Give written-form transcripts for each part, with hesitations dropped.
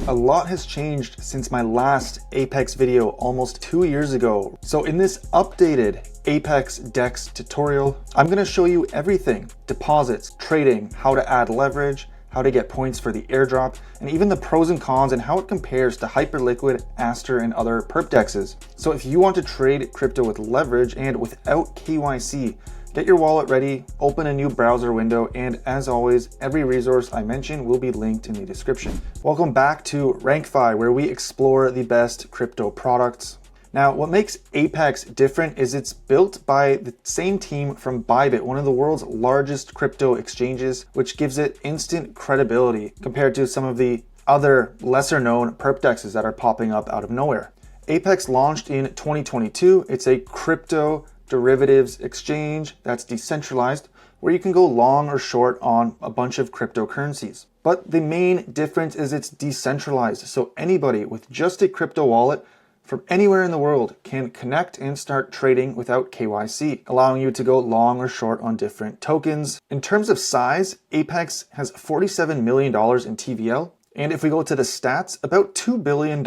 A lot has changed since my last ApeX video almost 2 years ago. So in this updated ApeX DEX tutorial, I'm going to show you everything: deposits, trading, how to add leverage, how to get points for the airdrop, and even the pros and cons and how it compares to Hyperliquid, Aster, and other Perp DEXs. So if you want to trade crypto with leverage and without KYC, get your wallet ready, open a new browser window, and as always, every resource I mention will be linked in the description. Welcome back to RankFi, where we explore the best crypto products. Now, what makes ApeX different is it's built by the same team from Bybit, one of the world's largest crypto exchanges, which gives it instant credibility compared to some of the other lesser known Perp DEXs that are popping up out of nowhere. ApeX launched in 2022. It's a crypto derivatives exchange that's decentralized, where you can go long or short on a bunch of cryptocurrencies. But the main difference is it's decentralized, so anybody with just a crypto wallet from anywhere in the world can connect and start trading without KYC, allowing you to go long or short on different tokens. In terms of size, ApeX has $47 million in TVL, and if we go to the stats, about $2 billion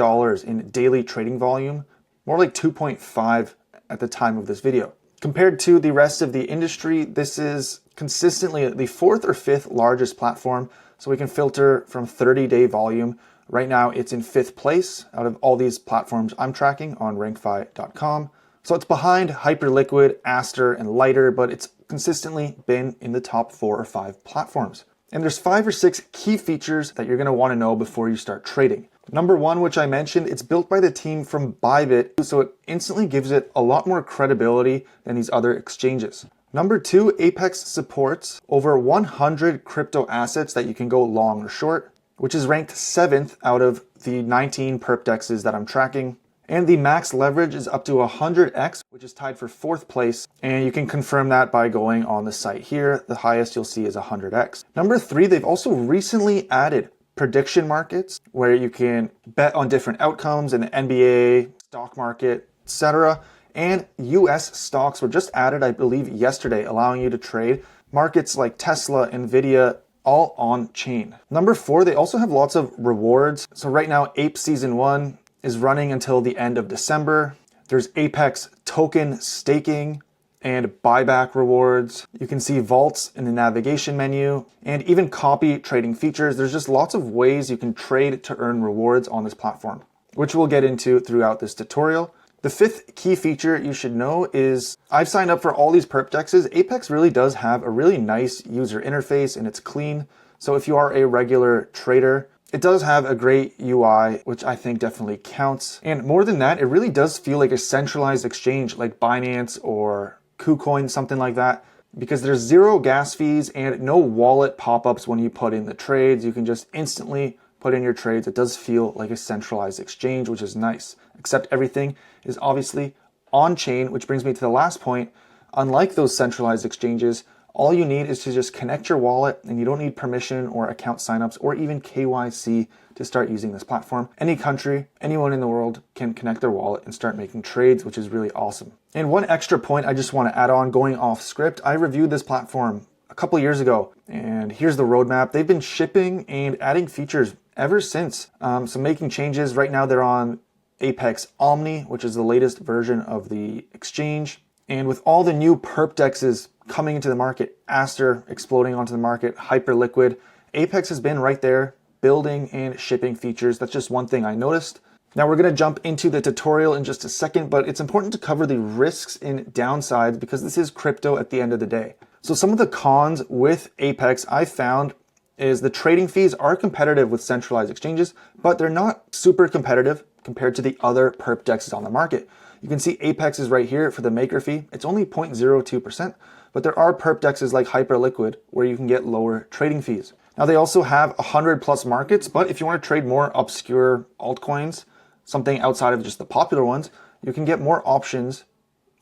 in daily trading volume, more like 2.5 at the time of this video. Compared to the rest of the industry, this is consistently the fourth or fifth largest platform, so we can filter from 30-day volume. Right now, it's in fifth place out of all these platforms I'm tracking on rankfi.com. So it's behind Hyperliquid, Aster, and Lighter, but it's consistently been in the top 4 or 5 platforms. And there's 5 or 6 key features that you're going to want to know before you start trading. Number one, which I mentioned, it's built by the team from Bybit, so it instantly gives it a lot more credibility than these other exchanges. Number two, ApeX supports over 100 crypto assets that you can go long or short, which is ranked 7th out of the 19 Perp DEXs that I'm tracking. And the max leverage is up to 100x, which is tied for 4th place. And you can confirm that by going on the site here. The highest you'll see is 100x. Number three, they've also recently added prediction markets, where you can bet on different outcomes in the NBA, stock market, etc. And US stocks were just added, I believe, yesterday, allowing you to trade markets like Tesla, Nvidia, all on chain. Number four, they also have lots of rewards. So right now, Ape Season 1 is running until the end of December. There's ApeX token staking and buyback rewards. You can see vaults in the navigation menu and even copy trading features. There's just lots of ways you can trade to earn rewards on this platform, which we'll get into throughout this tutorial. The fifth key feature you should know is I've signed up for all these Perp DEXs. ApeX really does have a really nice user interface and it's clean. So if you are a regular trader, it does have a great UI, which I think definitely counts. And more than that, it really does feel like a centralized exchange like Binance or KuCoin, something like that, because there's 0 gas fees and no wallet pop-ups when you put in the trades. You can just instantly put in your trades. It does feel like a centralized exchange, which is nice, except everything is obviously on-chain, which brings me to the last point. Unlike those centralized exchanges, all you need is to just connect your wallet, and you don't need permission or account signups or even KYC to start using this platform. Any country, anyone in the world can connect their wallet and start making trades, which is really awesome. And one extra point I just want to add on, going off script, I reviewed this platform a couple years ago, and here's the roadmap. They've been shipping and adding features ever since. So making changes. Right now they're on ApeX Omni, which is the latest version of the exchange. And with all the new Perp DEXs coming into the market, Aster exploding onto the market, Hyperliquid, ApeX has been right there building and shipping features. That's just one thing I noticed. Now we're going to jump into the tutorial in just a second, but it's important to cover the risks and downsides because this is crypto at the end of the day. So some of the cons with ApeX I found is the trading fees are competitive with centralized exchanges, but they're not super competitive compared to the other Perp DEXs on the market. You can see ApeX is right here for the maker fee. It's only 0.02%, but there are Perp DEXs like Hyperliquid where you can get lower trading fees. Now they also have 100+ markets, but if you want to trade more obscure altcoins, something outside of just the popular ones, you can get more options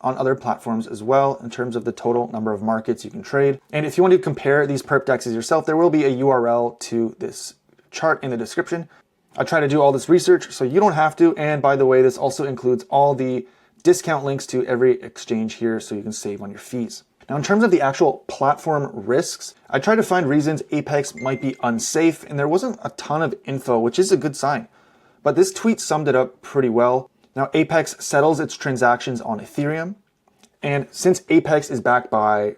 on other platforms as well in terms of the total number of markets you can trade. And if you want to compare these Perp DEXs yourself, there will be a URL to this chart in the description. I try to do all this research so you don't have to. And by the way, this also includes all the discount links to every exchange here so you can save on your fees. Now, in terms of the actual platform risks, I tried to find reasons ApeX might be unsafe, and there wasn't a ton of info, which is a good sign. But this tweet summed it up pretty well. Now, ApeX settles its transactions on Ethereum, and since ApeX is backed by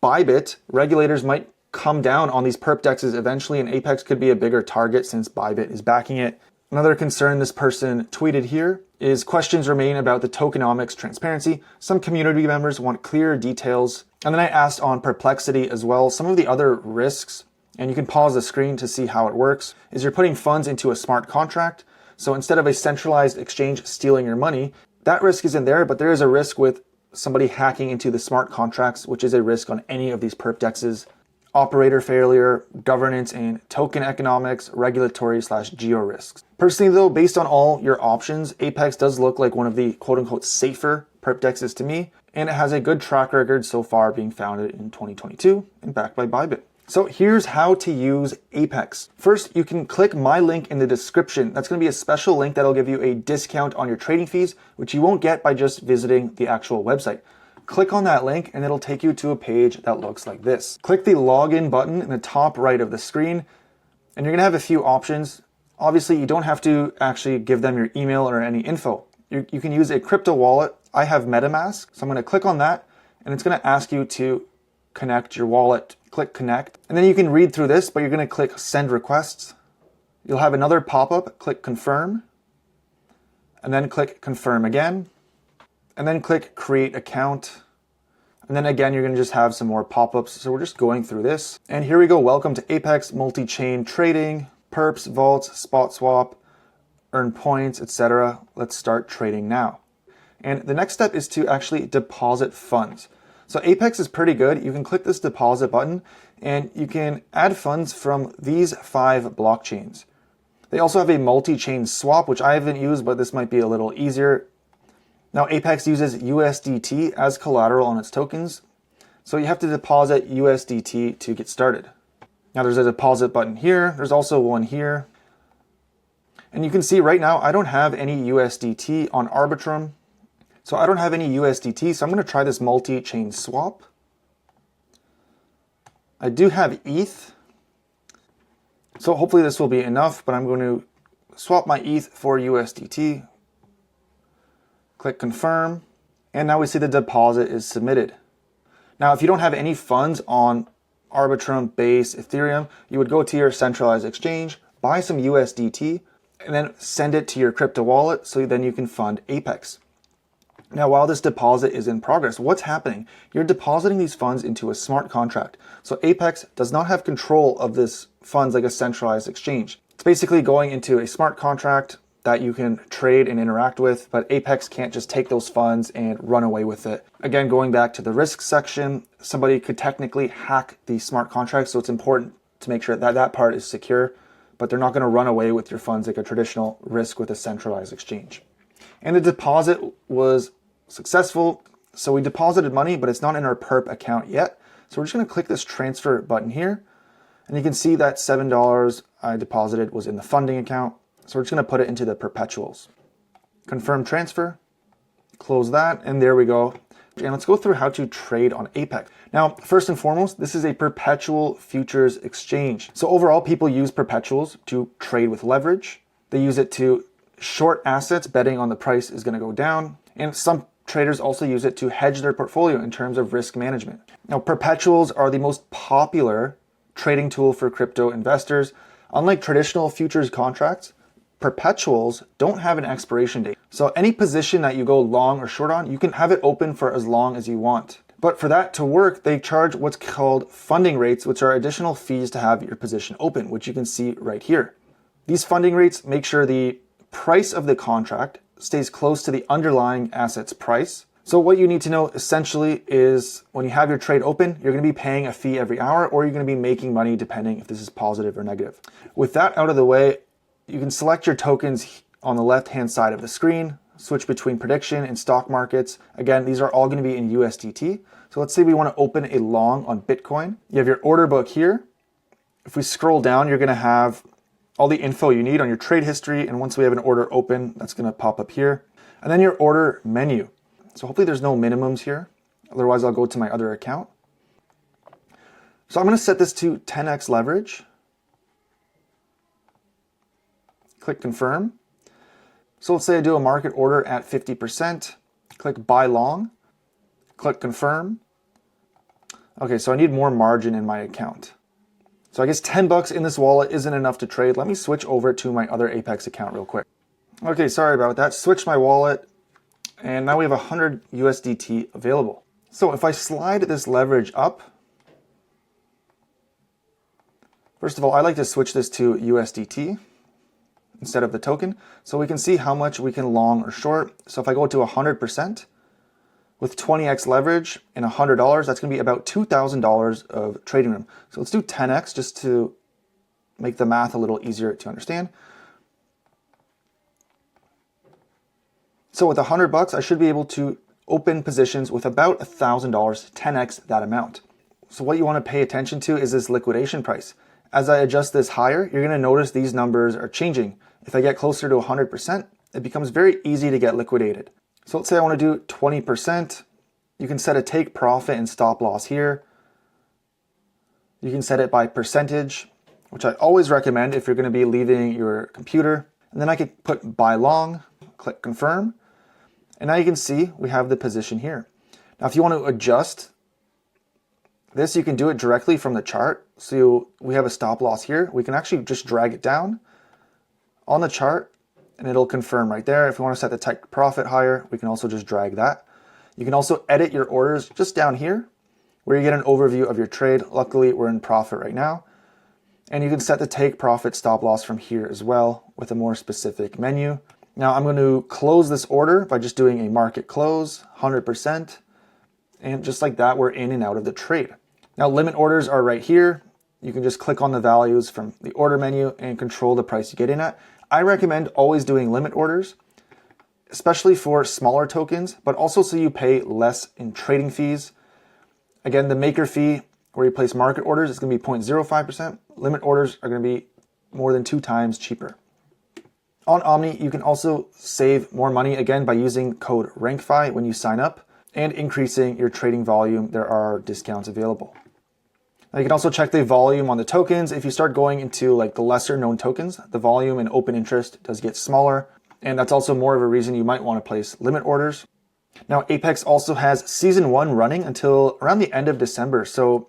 Bybit, regulators might come down on these perp dexes eventually, and ApeX could be a bigger target since Bybit is backing it. Another concern this person tweeted here is questions remain about the tokenomics transparency. Some community members want clearer details. And then I asked on Perplexity as well, some of the other risks, and you can pause the screen to see how it works, is you're putting funds into a smart contract. So instead of a centralized exchange stealing your money, that risk isn't there, but there is a risk with somebody hacking into the smart contracts, which is a risk on any of these perp dexes. Operator failure, governance, and token economics, regulatory/geo risks. Personally though, based on all your options, ApeX does look like one of the quote-unquote safer perp dexes to me, and it has a good track record so far, being founded in 2022 and backed by Bybit. So here's how to use ApeX. First, you can click my link in the description. That's going to be a special link that'll give you a discount on your trading fees, which you won't get by just visiting the actual website. Click on that link and it'll take you to a page that looks like this. Click the login button in the top right of the screen, and you're gonna have a few options. Obviously, you don't have to actually give them your email or any info. You can use a crypto wallet. I have MetaMask, so I'm gonna click on that, and it's gonna ask you to connect your wallet. Click connect, and then you can read through this, but you're gonna click send requests. You'll have another pop-up, click confirm, and then click confirm again. And then click create account. And then again, you're gonna just have some more pop-ups. So we're just going through this. And here we go, welcome to ApeX multi-chain trading, perps, vaults, spot swap, earn points, etc. Let's start trading now. And the next step is to actually deposit funds. So ApeX is pretty good. You can click this deposit button and you can add funds from these 5 blockchains. They also have a multi-chain swap, which I haven't used, but this might be a little easier. Now, ApeX uses USDT as collateral on its tokens, so you have to deposit USDT to get started. Now, there's a deposit button here. There's also one here. And you can see right now, I don't have any USDT on Arbitrum. So I don't have any USDT, so I'm going to try this multi-chain swap. I do have ETH, so hopefully this will be enough, but I'm going to swap my ETH for USDT. Click confirm, and now we see the deposit is submitted. Now, if you don't have any funds on Arbitrum, Base, Ethereum, you would go to your centralized exchange, buy some USDT, and then send it to your crypto wallet so then you can fund ApeX. Now, while this deposit is in progress, what's happening? You're depositing these funds into a smart contract. So ApeX does not have control of this funds like a centralized exchange. It's basically going into a smart contract that you can trade and interact with, but ApeX can't just take those funds and run away with it. Again, going back to the risk section, somebody could technically hack the smart contract, so it's important to make sure that that part is secure, but they're not gonna run away with your funds like a traditional risk with a centralized exchange. And the deposit was successful, so we deposited money, but it's not in our perp account yet. So we're just gonna click this transfer button here, and you can see that $7 I deposited was in the funding account. So we're just gonna put it into the Perpetuals. Confirm transfer, close that, and there we go. And let's go through how to trade on ApeX. Now, first and foremost, this is a perpetual futures exchange. So overall, people use Perpetuals to trade with leverage. They use it to short assets, betting on the price is gonna go down. And some traders also use it to hedge their portfolio in terms of risk management. Now, Perpetuals are the most popular trading tool for crypto investors. Unlike traditional futures contracts, Perpetuals don't have an expiration date. So any position that you go long or short on, you can have it open for as long as you want. But for that to work, they charge what's called funding rates, which are additional fees to have your position open, which you can see right here. These funding rates make sure the price of the contract stays close to the underlying asset's price. So what you need to know essentially is when you have your trade open, you're going to be paying a fee every hour, or you're going to be making money depending if this is positive or negative. With that out of the way, you can select your tokens on the left-hand side of the screen, switch between prediction and stock markets. Again, these are all going to be in USDT. So let's say we want to open a long on Bitcoin. You have your order book here. If we scroll down, you're going to have all the info you need on your trade history. And once we have an order open, that's going to pop up here. And then your order menu. So hopefully there's no minimums here. Otherwise, I'll go to my other account. So I'm going to set this to 10x leverage. Click confirm. So let's say I do a market order at 50%. Click buy long. Click confirm. Okay, so I need more margin in my account. So I guess 10 bucks in this wallet isn't enough to trade. Let me switch over to my other ApeX account real quick. Okay, sorry about that. Switch my wallet, and now we have 100 USDT available. So if I slide this leverage up, first of all, I like to switch this to USDT instead of the token, so we can see how much we can long or short. So if I go to 100%, with 20x leverage and $100, that's gonna be about $2,000 of trading room. So let's do 10x just to make the math a little easier to understand. So with 100 bucks, I should be able to open positions with about $1,000, 10x that amount. So what you wanna pay attention to is this liquidation price. As I adjust this higher, you're gonna notice these numbers are changing. If I get closer to 100%, it becomes very easy to get liquidated. So let's say I want to do 20%. You can set a take profit and stop loss here. You can set it by percentage, which I always recommend if you're going to be leaving your computer. And then I could put buy long, click confirm. And now you can see we have the position here. Now, if you want to adjust this, you can do it directly from the chart. So we have a stop loss here. We can actually just drag it down on the chart, and it'll confirm right there. If we want to set the take profit higher, we can also just drag that. You can also edit your orders just down here where you get an overview of your trade. Luckily, we're in profit right now. And you can set the take profit stop loss from here as well with a more specific menu. Now I'm going to close this order by just doing a market close, 100%. And just like that, we're in and out of the trade. Now limit orders are right here. You can just click on the values from the order menu and control the price you get in at. I recommend always doing limit orders, especially for smaller tokens, but also so you pay less in trading fees. Again, the maker fee where you place market orders is going to be 0.05%. Limit orders are going to be more than 2 times cheaper. On Omni, you can also save more money again by using code RankFi when you sign up and increasing your trading volume. There are discounts available. Now you can also check the volume on the tokens. If you start going into like the lesser known tokens, the volume and open interest does get smaller. And that's also more of a reason you might want to place limit orders. Now ApeX also has season 1 running until around the end of December. So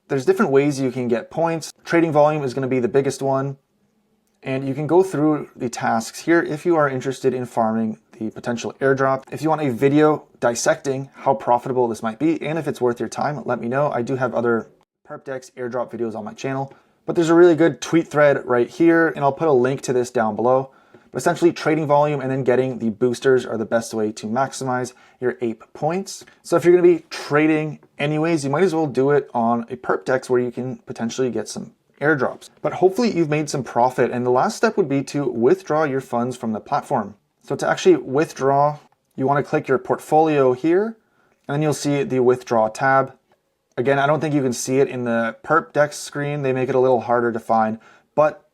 there's different ways you can get points. Trading volume is going to be the biggest one. And you can go through the tasks here if you are interested in farming the potential airdrop. If you want a video dissecting how profitable this might be and if it's worth your time, let me know. I do have other Perp DEX airdrop videos on my channel, but there's a really good tweet thread right here, and I'll put a link to this down below. But essentially, trading volume and then getting the boosters are the best way to maximize your Ape points. So if you're going to be trading anyways, you might as well do it on a Perp DEX where you can potentially get some airdrops. But hopefully you've made some profit, and the last step would be to withdraw your funds from the platform. So to actually withdraw, you want to click your portfolio here, and then you'll see the withdraw tab. Again, I don't think you can see it in the Perp DEX screen. They make it a little harder to find, but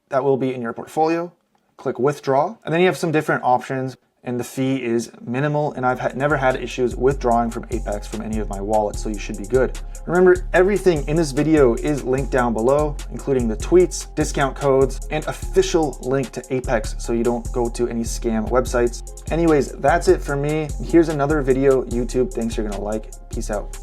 that will be in your portfolio. Click withdraw, and then you have some different options, and the fee is minimal, and I've never had issues withdrawing from ApeX from any of my wallets, so you should be good. Remember, everything in this video is linked down below, including the tweets, discount codes, and official link to ApeX so you don't go to any scam websites. Anyways, that's it for me. Here's another video YouTube thinks you're gonna like. Peace out.